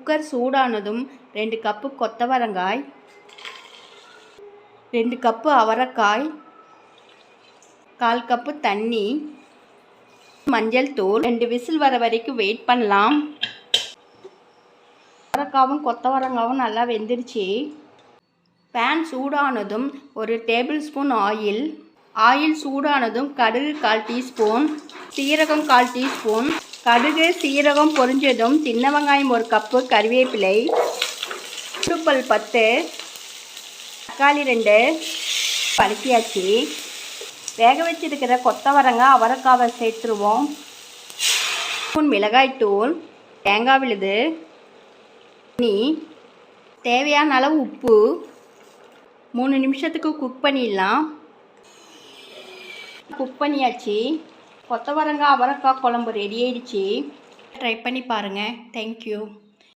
Cooker சூடானதும் 2 cup கொத்தவரங்காய், 2 cup அவரைக்காய், 1/4 கப்பு தண்ணி, மஞ்சள் தூள். 2 விசில் வர வரைக்கும் வெயிட் பண்ணலாம். அவரைக்காவும் கொத்தவரங்காவும் நல்லா வெந்துருச்சு. பேன் சூடானதும் 1 டேபிள் ஸ்பூன் ஆயில் சூடானதும் கடுகு 1/4 டீஸ்பூன், சீரகம் 1/4 டீஸ்பூன். கடுகு சீரகம் பொரிஞ்சதும் சின்ன வெங்காயம் 1 கப்பு, கறிவேப்பிலை, பூண்டுப்பல் 10, தக்காளி 2 வதக்கியாச்சு. வேக வச்சிருக்கிற கொத்தவரங்காய் அவரைக்காவை சேர்த்துருவோம். ஸ்பூன் மிளகாய்த்தூள், தேங்காய் விழுது, தண்ணி, தேவையான அளவு உப்பு. 3 நிமிஷத்துக்கு குக் பண்ணிடலாம். குக் பண்ணியாச்சு. கொத்தவரங்காய் அவரைக்காய் குழம்பு ரெடி ஆயிடுச்சு. ட்ரை பண்ணி பாருங்கள். தேங்க்யூ.